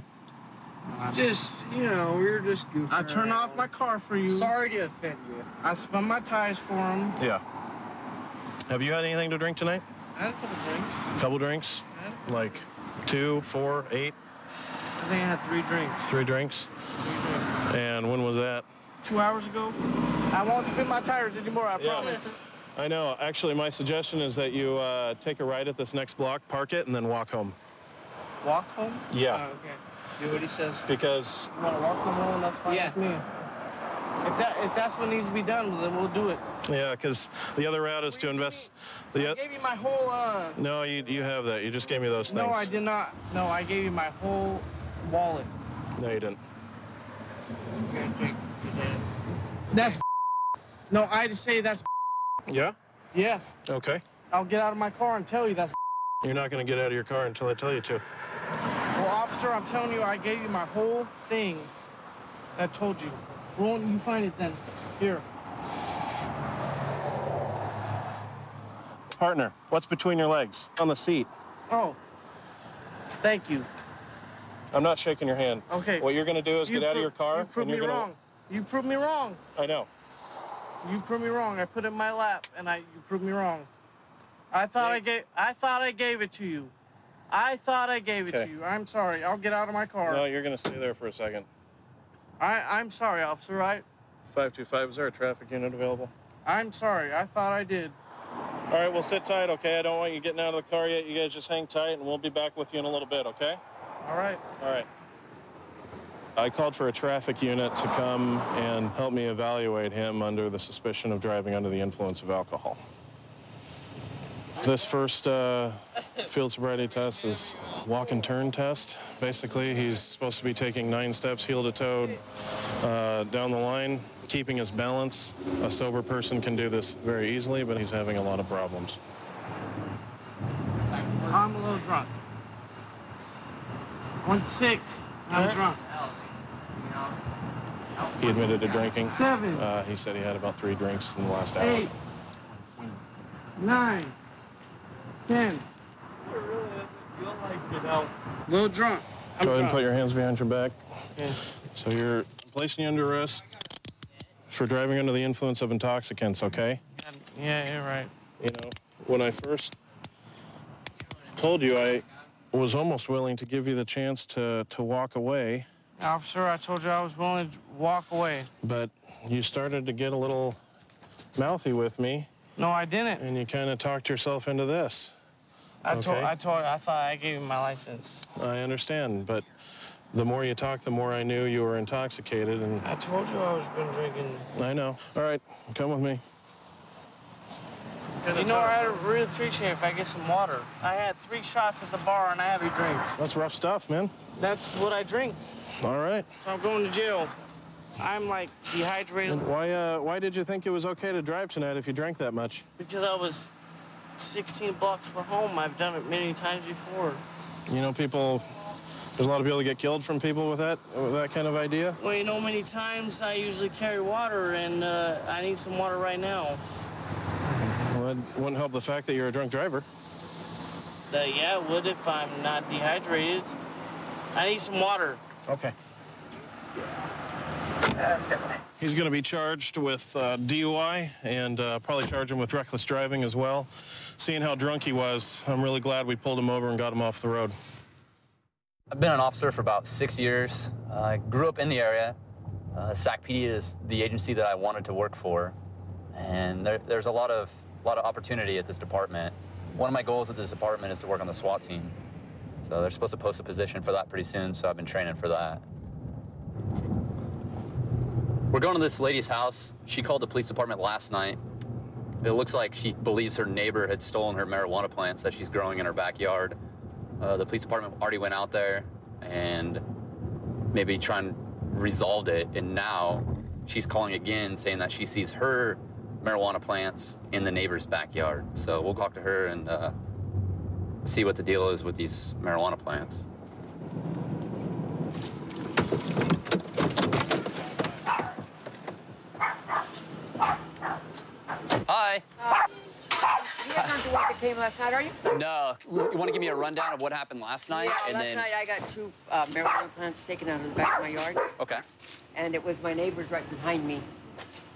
Speaker 22: Just, we're just goofing. I turned off my car for you. Sorry to offend you. I spun my tires for him.
Speaker 21: Yeah. Have you had anything to drink tonight?
Speaker 22: I had a couple drinks.
Speaker 21: Couple drinks? Like 2, 4, 8?
Speaker 22: I think I had 3 drinks.
Speaker 21: 3 drinks?
Speaker 22: 3 drinks.
Speaker 21: And when was that?
Speaker 22: 2 hours ago. I won't spin my tires anymore, I promise.
Speaker 21: I know. Actually, my suggestion is that you take a ride at this next block, park it, and then walk home.
Speaker 22: Walk home?
Speaker 21: Yeah.
Speaker 22: Oh, okay. Do what he says.
Speaker 21: Because...
Speaker 22: You want to walk home? That's fine with me. If that's what needs to be done, then we'll do it.
Speaker 21: Yeah, because the other route is to invest...
Speaker 22: I gave you my whole...
Speaker 21: No, you have that. You just gave me those things.
Speaker 22: No, I did not. No, I gave you my whole wallet.
Speaker 21: No, you didn't.
Speaker 22: That's... No, I just say that's...
Speaker 21: Yeah?
Speaker 22: Yeah.
Speaker 21: Okay.
Speaker 22: I'll get out of my car and tell you that's...
Speaker 21: You're not going to get out of your car until I tell you to.
Speaker 22: Well, officer, I'm telling you, I gave you my whole thing. I told you. Won't you find it then? Here.
Speaker 21: Partner, what's between your legs? On the seat.
Speaker 22: Oh. Thank you.
Speaker 21: I'm not shaking your hand.
Speaker 22: Okay.
Speaker 21: What you're going to do is get out of your car.
Speaker 22: You proved me wrong. You proved me wrong.
Speaker 21: I know.
Speaker 22: You proved me wrong. I put it in my lap, and you proved me wrong. I thought I gave it to you. I thought I gave it to you. I'm sorry. I'll get out of my car.
Speaker 21: No, you're going to stay there for a second.
Speaker 22: I'm sorry, officer, right?
Speaker 21: 525, is there a traffic unit available?
Speaker 22: I'm sorry. I thought I did.
Speaker 21: All right, well, sit tight, okay? I don't want you getting out of the car yet. You guys just hang tight, and we'll be back with you in a little bit, okay?
Speaker 22: All right.
Speaker 21: All right. I called for a traffic unit to come and help me evaluate him under the suspicion of driving under the influence of alcohol. This first field sobriety test is walk and turn test. Basically, he's supposed to be taking 9 steps heel to toe down the line, keeping his balance. A sober person can do this very easily, but he's having a lot of problems.
Speaker 22: I'm a little drunk. 1-6. I'm drunk.
Speaker 21: He admitted to drinking.
Speaker 22: 7.
Speaker 21: He said he had about 3 drinks in the last hour.
Speaker 22: 8. 9. 10. A little drunk.
Speaker 21: Go ahead and put your hands behind your back.
Speaker 22: Okay.
Speaker 21: So you're placing you under arrest for driving under the influence of intoxicants, okay?
Speaker 22: Yeah, you're right.
Speaker 21: You know, when I first told you, I was almost willing to give you the chance to walk away.
Speaker 22: Officer, I told you I was willing to walk away.
Speaker 21: But you started to get a little mouthy with me.
Speaker 22: No, I didn't.
Speaker 21: And you kind of talked yourself into this.
Speaker 22: I thought I gave you my license.
Speaker 21: I understand, but the more you talked, the more I knew you were intoxicated. And
Speaker 22: I told you I was been drinking.
Speaker 21: I know. All right, come with me.
Speaker 22: You know, I'd really appreciate it if I get some water. I had 3 shots at the bar and I had 3 drinks.
Speaker 21: That's rough stuff, man.
Speaker 22: That's what I drink.
Speaker 21: All right.
Speaker 22: So I'm going to jail. I'm like dehydrated.
Speaker 21: And why did you think it was okay to drive tonight if you drank that much?
Speaker 22: Because I was 16 blocks from home. I've done it many times before.
Speaker 21: You know, there's a lot of people that get killed from people with that kind of idea.
Speaker 22: Well, you know, many times I usually carry water, and I need some water right now.
Speaker 21: Well, it wouldn't help the fact that you're a drunk driver.
Speaker 22: Yeah, it would if I'm not dehydrated. I need some water.
Speaker 21: Okay. He's going to be charged with DUI and probably charge him with reckless driving as well. Seeing how drunk he was, I'm really glad we pulled him over and got him off the road.
Speaker 3: I've been an officer for about 6 years. I grew up in the area. SACPD is the agency that I wanted to work for. And there's a lot of opportunity at this department. One of my goals at this department is to work on the SWAT team. So they're supposed to post a position for that pretty soon, so I've been training for that. We're going to this lady's house. She called the police department last night. It looks like she believes her neighbor had stolen her marijuana plants that she's growing in her backyard. The police department already went out there and maybe try and resolved it, and now she's calling again saying that she sees her marijuana plants in the neighbor's backyard. So we'll talk to her and see what the deal is with these marijuana plants. Hi.
Speaker 6: You guys aren't the ones that came last night, are you?
Speaker 3: No. You want to give me a rundown of what happened last night?
Speaker 6: Yeah, last night I got 2 marijuana plants taken out of the back of my yard.
Speaker 3: Okay.
Speaker 6: And it was my neighbors right behind me.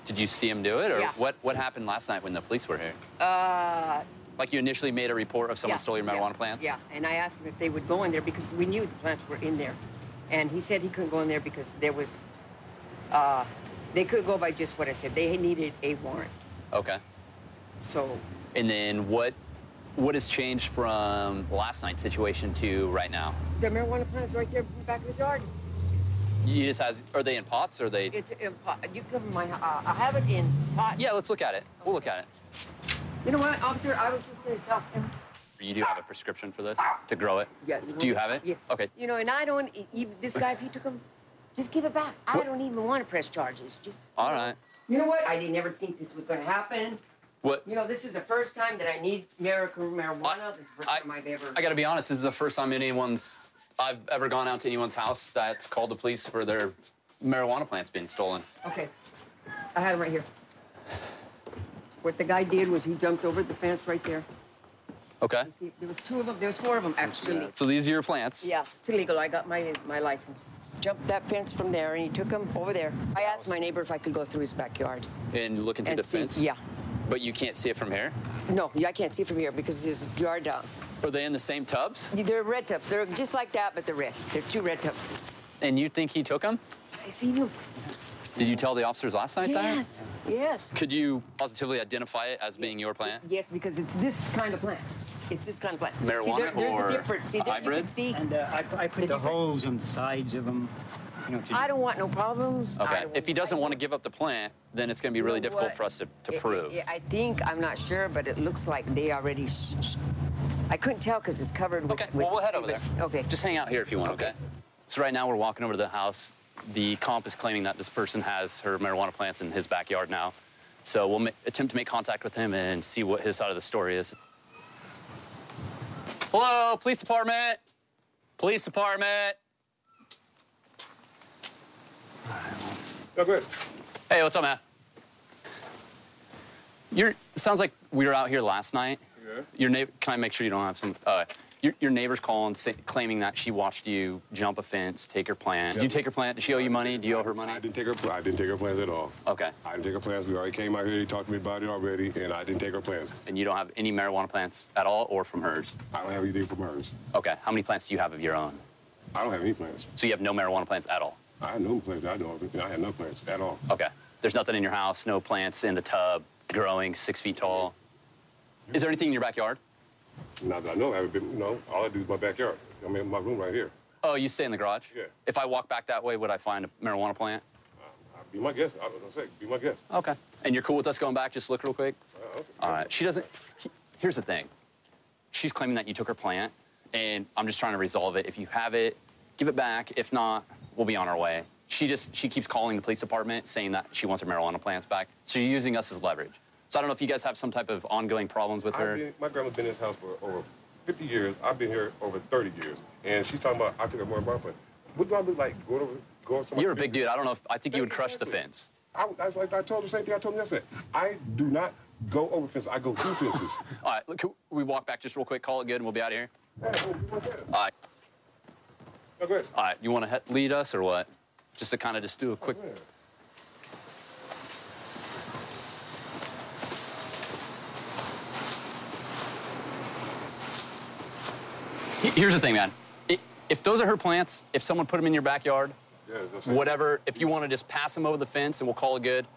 Speaker 3: Did you see him do it, or
Speaker 6: Yeah.
Speaker 3: what happened last night when the police were here?
Speaker 6: Like
Speaker 3: you initially made a report of someone stole your marijuana plants?
Speaker 6: Yeah, and I asked him if they would go in there because we knew the plants were in there. And he said he couldn't go in there because there was, they couldn't go by just what I said. They needed a warrant.
Speaker 3: Okay.
Speaker 6: So.
Speaker 3: And then what has changed from last night's situation to right now?
Speaker 6: The marijuana plant's right there in the back of his yard.
Speaker 3: You just are they in pots or are they?
Speaker 6: It's in pot. You come in my, I have it in pot.
Speaker 3: Yeah, let's look at it. We'll look at it.
Speaker 6: You know what, officer, I was just going to tell him.
Speaker 3: You do have a prescription for this to grow it?
Speaker 6: Yeah.
Speaker 3: Do you have it?
Speaker 6: Yes.
Speaker 3: Okay.
Speaker 6: You know, and I don't, even this guy, if he took them, just give it back. I don't even want to press charges. Just.
Speaker 3: All right.
Speaker 6: You know what? I didn't ever think this was going to happen.
Speaker 3: What?
Speaker 6: You know, this is the first time that I need medical marijuana. This is the first time I've ever.
Speaker 3: I got to be honest, this is the first time I've ever gone out to anyone's house that's called the police for their marijuana plants being stolen.
Speaker 6: Okay. I had them right here. What the guy did was he jumped over the fence right there.
Speaker 3: Okay.
Speaker 6: See, there was 2 of them. There was 4 of them, actually.
Speaker 3: So these are your plants?
Speaker 6: Yeah, it's illegal. I got my license. Jumped that fence from there, and he took them over there. I asked my neighbor if I could go through his backyard.
Speaker 3: And look into the fence?
Speaker 6: Yeah.
Speaker 3: But you can't see it from here?
Speaker 6: No, I can't see from here because his yard down.
Speaker 3: Are they in the same tubs?
Speaker 6: They're red tubs. They're just like that, but they're red. They're 2 red tubs.
Speaker 3: And you think he took them?
Speaker 6: I seen them.
Speaker 3: Did you tell the officers last night that?
Speaker 6: Yes.
Speaker 3: Could you positively identify it as being your plant?
Speaker 6: Yes, because it's this kind of plant. It's this kind of plant.
Speaker 3: Marijuana
Speaker 6: there's
Speaker 3: or
Speaker 6: a difference. See, there, you can see.
Speaker 8: And I put the holes on the sides of them. You know,
Speaker 6: I don't want no problems.
Speaker 3: Okay. If he doesn't want to give up the plant, then it's going to be really difficult for us to prove.
Speaker 6: I think, I'm not sure, but it looks like they already. I couldn't tell because it's covered with.
Speaker 3: Okay. Well, we'll head over there.
Speaker 6: Okay.
Speaker 3: Just hang out here if you want. Okay. So right now we're walking over to the house. The comp is claiming that this person has her marijuana plants in his backyard now. So we'll attempt to make contact with him and see what his side of the story is. Hello, police department. Police department.
Speaker 12: Oh, good.
Speaker 3: Hey, what's up, man? It sounds like we were out here last night.
Speaker 12: Yeah.
Speaker 3: Your neighbor, can I make sure you don't have some? Your neighbor's calling, claiming that she watched you jump a fence, take her plant. Did you take her plant? Did she owe you money? Do you owe her money?
Speaker 12: I didn't take her plans at all.
Speaker 3: Okay.
Speaker 12: I didn't take her plans. We already came out here. He talked to me about it already, and I didn't take her plans.
Speaker 3: And you don't have any marijuana plants at all, or from hers?
Speaker 12: I don't have anything from hers.
Speaker 3: Okay. How many plants do you have of your own?
Speaker 12: I don't have any plants.
Speaker 3: So you have no marijuana plants at all?
Speaker 12: I have no plants. I know of it. I have no plants at all.
Speaker 3: Okay. There's nothing in your house, no plants in the tub, growing 6 feet tall. Is there anything in your backyard?
Speaker 12: Not that I know. I haven't been, all I do is my backyard. I mean, my room right here.
Speaker 3: Oh, you stay in the garage?
Speaker 12: Yeah.
Speaker 3: If I walk back that way, would I find a marijuana plant?
Speaker 12: Be my guest. I was gonna say, be my guest.
Speaker 3: Okay. And you're cool with us going back? Just look real quick?
Speaker 12: Okay.
Speaker 3: All right. She doesn't. Here's the thing. She's claiming that you took her plant, and I'm just trying to resolve it. If you have it, give it back. If not, we'll be on our way. She keeps calling the police department saying that she wants her marijuana plants back. So you're using us as leverage. So I don't know if you guys have some type of ongoing problems with her.
Speaker 12: My grandma's been in this house for over 50 years. I've been here over 30 years. And she's talking about I took her marijuana plant. What do I look like? Go over somebody's
Speaker 3: You're a big dude. I don't know if I think you would crush the fence.
Speaker 12: I told her the same thing I told him yesterday. I do not go over fences. I go through fences.
Speaker 3: All right. Look, we walk back just real quick, call it good, and we'll be out of here. All right.
Speaker 12: Oh, good.
Speaker 3: All right. You want to lead us or what? Just to kind of do a quick. Here's the thing, man. If those are her plants, if someone put them in your backyard, whatever, if you want to just pass them over the fence and we'll call it good,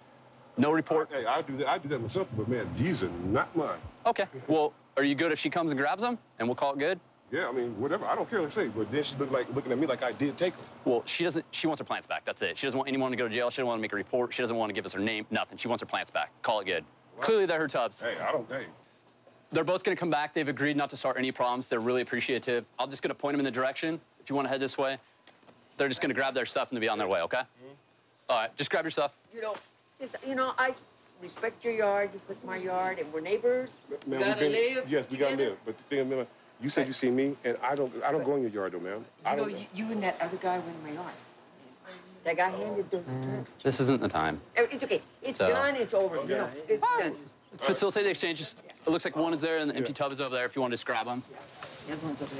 Speaker 3: no report.
Speaker 12: Hey, I do that myself, but man, these are not mine.
Speaker 3: Okay. Well, are you good if she comes and grabs them and we'll call it good?
Speaker 12: Yeah, I mean, whatever. I don't care, let's say. But then she's looking at me like I did take them.
Speaker 3: Well, she wants her plants back. That's it. She doesn't want anyone to go to jail. She doesn't want to make a report. She doesn't want to give us her name, nothing. She wants her plants back. Call it good. What? Clearly, they're her tubs.
Speaker 12: Hey,
Speaker 3: They're both going to come back. They've agreed not to start any problems. They're really appreciative. I'm just going to point them in the direction. If you want to head this way, they're just going to grab their stuff and they'll be on their way, okay? All right, just grab your stuff.
Speaker 6: I respect your yard, respect my yard, and we're neighbors.
Speaker 12: Man,
Speaker 6: we gotta live.
Speaker 12: Yes, we gotta live. But the thing, man, you said you see me, and I don't go in your yard, though, man.
Speaker 6: You and that other guy went in my yard. That guy handed those plants.
Speaker 3: This isn't the time.
Speaker 6: It's okay. It's done. It's over.
Speaker 12: Okay.
Speaker 6: It's done.
Speaker 3: Facilitate the exchanges. It looks like one is there and the empty tub is over there if you want to just grab them.
Speaker 6: The other one's over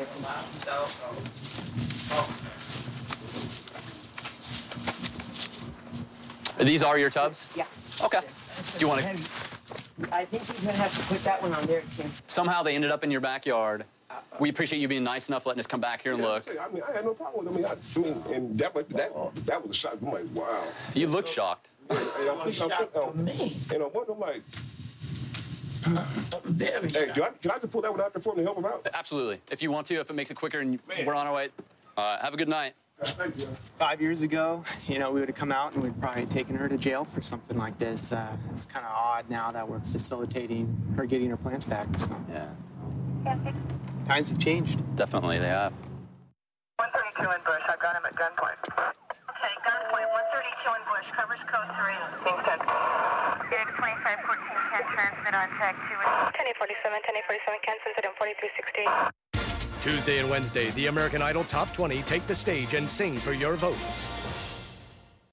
Speaker 6: there.
Speaker 3: These are your tubs?
Speaker 6: Yeah.
Speaker 3: Okay. Do you want to?
Speaker 6: I think he's gonna have to put that one on there, Tim.
Speaker 3: Somehow they ended up in your backyard. We appreciate you being nice enough letting us come back here and look.
Speaker 12: I mean, I had no problem with it. I mean, and that was a shock. I'm like, wow.
Speaker 3: You look shocked.
Speaker 12: I'm shocked to me. And I'm like, hey, can I just pull that one out there for him to help him out?
Speaker 3: Absolutely. If you want to, if it makes it quicker and we're on our way. Have a good night.
Speaker 23: 5 years ago, we would have come out and we'd probably taken her to jail for something like this. It's kind of odd now that we're facilitating her getting her plants back. So.
Speaker 3: Yeah.
Speaker 23: Times have changed.
Speaker 3: Definitely, they have.
Speaker 18: 132 in Bush. I've got him at gunpoint. Okay, gunpoint 132 in Bush. Covers code 3. Being sent. Phoenix 2514 can transmit on tag 2. 1047 can send it in 4360.
Speaker 19: Tuesday and Wednesday, the American Idol Top 20 take the stage and sing for your votes.